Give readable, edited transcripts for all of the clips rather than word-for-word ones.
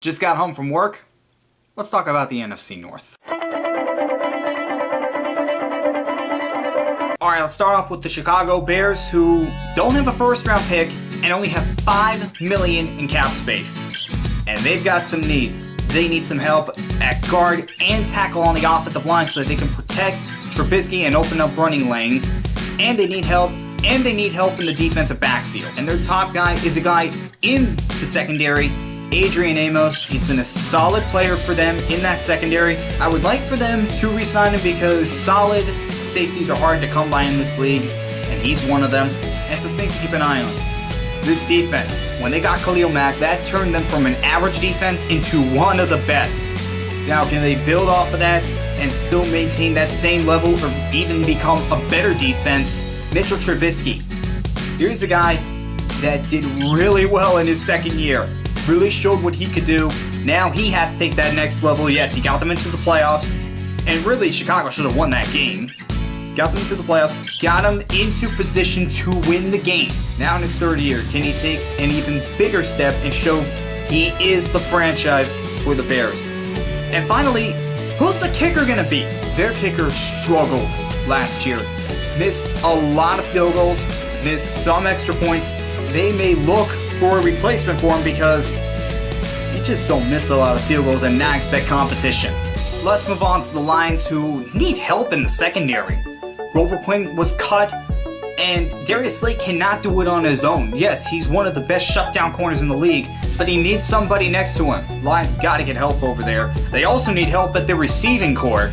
Just got home from work? Let's talk about the NFC North. Alright, let's start off with the Chicago Bears, who don't have a first-round pick and only have $5 million in cap space. And they've got some needs. They need some help at guard and tackle on the offensive line so that they can protect Trubisky and open up running lanes. And they need help in the defensive backfield. And their top guy is a guy in the secondary, Adrian Amos. He's been a solid player for them in that secondary. I would like for them to re-sign him because solid safeties are hard to come by in this league, and he's one of them. And some things to keep an eye on. This defense, when they got Khalil Mack, that turned them from an average defense into one of the best. Now, can they build off of that and still maintain that same level or even become a better defense? Mitchell Trubisky. Here's a guy that did really well in his second year. Really showed what he could do. Now he has to take that next level. Yes, he got them into the playoffs. And really, Chicago should have won that game. Got them into the playoffs. Got him into position to win the game. Now in his third year, can he take an even bigger step and show he is the franchise for the Bears? And finally, who's the kicker going to be? Their kicker struggled last year. Missed a lot of field goals. Missed some extra points. They may look for a replacement for him because you just don't miss a lot of field goals and not expect competition. Let's move on to the Lions, who need help in the secondary. Robert Quinn was cut, and Darius Slay cannot do it on his own. Yes, he's one of the best shutdown corners in the league, but he needs somebody next to him. Lions got to get help over there. They also need help at their receiving core.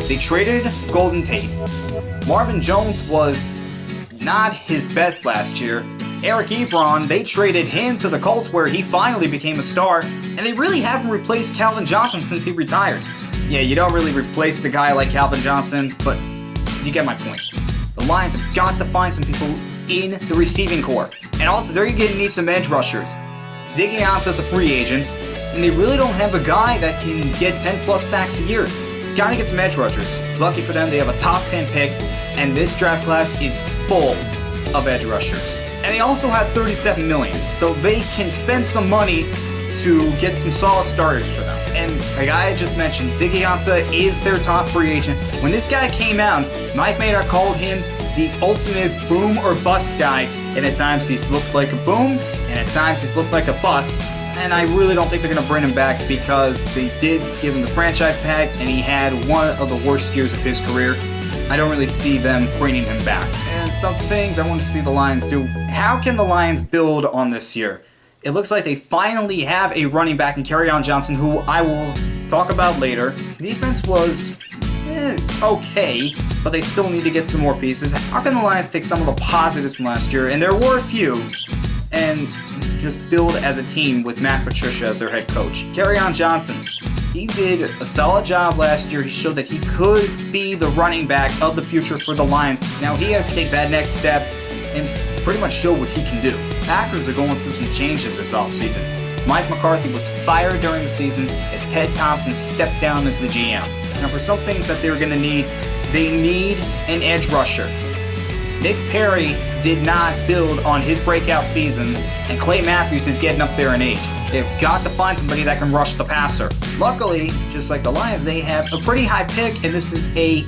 They traded Golden Tate. Marvin Jones was not his best last year. Eric Ebron, they traded him to the Colts where he finally became a star, and they really haven't replaced Calvin Johnson since he retired. Yeah, you don't really replace a guy like Calvin Johnson, but you get my point. The Lions have got to find some people in the receiving core. And also, they're going to need some edge rushers. Ziggy Ansah's a free agent, and they really don't have a guy that can get 10 plus sacks a year. Gotta get some edge rushers. Lucky for them, they have a top 10 pick, and this draft class is full of edge rushers. And they also have $37 million, so they can spend some money to get some solid starters for them. And a guy I just mentioned, Ziggy Ansah, is their top free agent. When this guy came out, Mike Mayock called him the ultimate boom or bust guy, and at times he's looked like a boom, and at times he's looked like a bust. And I really don't think they're going to bring him back because they did give him the franchise tag, and he had one of the worst years of his career. I don't really see them bringing him back. And some things I want to see the Lions do. How can the Lions build on this year? It looks like they finally have a running back in Kerryon Johnson, who I will talk about later. Defense was okay, but they still need to get some more pieces. How can the Lions take some of the positives from last year, and there were a few, and just build as a team with Matt Patricia as their head coach? Kerryon Johnson, he did a solid job last year. He showed that he could be the running back of the future for the Lions. Now he has to take that next step and pretty much show what he can do. Packers are going through some changes this offseason. Mike McCarthy was fired during the season, and Ted Thompson stepped down as the GM. Now for some things that they're going to need, they need an edge rusher. Nick Perry did not build on his breakout season, and Clay Matthews is getting up there in age. They've got to find somebody that can rush the passer. Luckily, just like the Lions, they have a pretty high pick, and this is a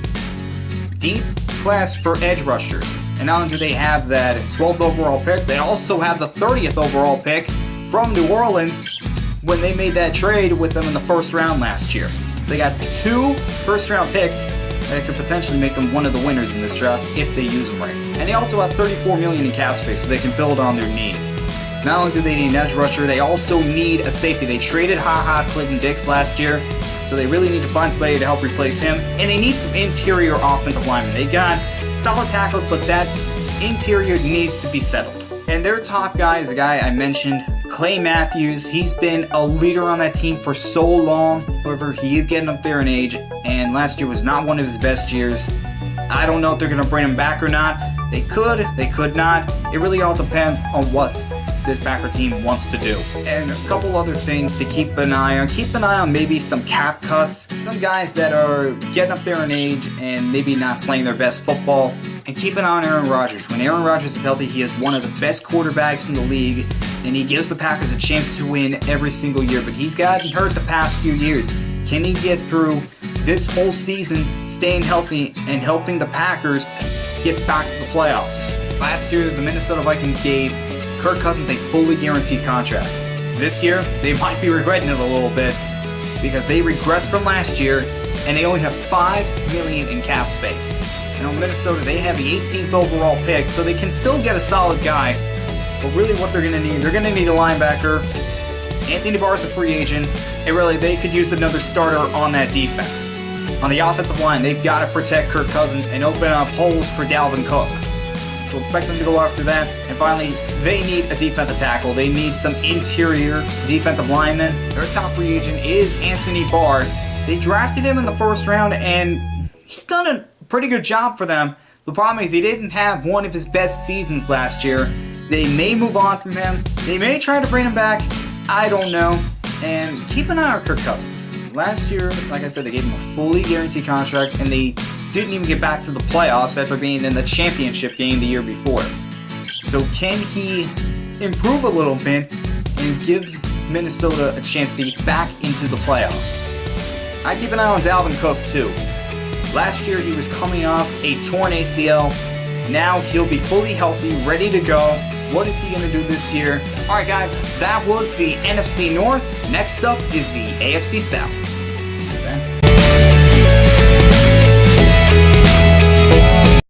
deep class for edge rushers. And not only do they have that 12th overall pick, they also have the 30th overall pick from New Orleans when they made that trade with them in the first round last year. They got 2 first-round picks that could potentially make them one of the winners in this draft if they use them right. And they also have $34 million in cap space, so they can build on their needs. Not only do they need an edge rusher, they also need a safety. They traded Clinton Dix last year, so they really need to find somebody to help replace him. And they need some interior offensive linemen. They got solid tackles, but that interior needs to be settled. And their top guy is a guy I mentioned, Clay Matthews. He's been a leader on that team for so long. However, he is getting up there in age, and last year was not one of his best years. I don't know if they're going to bring him back or not. They could not. It really all depends on what this Packer team wants to do. And a couple other things to keep an eye on. Keep an eye on maybe some cap cuts. Some guys that are getting up there in age and maybe not playing their best football. And keep an eye on Aaron Rodgers. When Aaron Rodgers is healthy, he is one of the best quarterbacks in the league, and he gives the Packers a chance to win every single year. But he's gotten hurt the past few years. Can he get through this whole season staying healthy and helping the Packers get back to the playoffs? Last year, the Minnesota Vikings gave Kirk Cousins a fully guaranteed contract. This year, they might be regretting it a little bit because they regressed from last year and they only have $5 million in cap space. Now, Minnesota, they have the 18th overall pick, so they can still get a solid guy. But really what they're going to need a linebacker. Anthony Barr is a free agent, and really they could use another starter on that defense. On the offensive line, they've got to protect Kirk Cousins and open up holes for Dalvin Cook. So expect them to go after that. And finally, they need a defensive tackle. They need some interior defensive linemen. Their top free agent is Anthony Barr. They drafted him in the first round, and he's done a pretty good job for them. The problem is he didn't have one of his best seasons last year. They may move on from him. They may try to bring him back. I don't know. And keep an eye on Kirk Cousins. Last year, like I said, they gave him a fully guaranteed contract, and they didn't even get back to the playoffs after being in the championship game the year before. So can he improve a little bit and give Minnesota a chance to get back into the playoffs? I keep an eye on Dalvin Cook too. Last year he was coming off a torn ACL. Now he'll be fully healthy, ready to go. What is he going to do this year? Alright guys, that was the NFC North. Next up is the AFC South.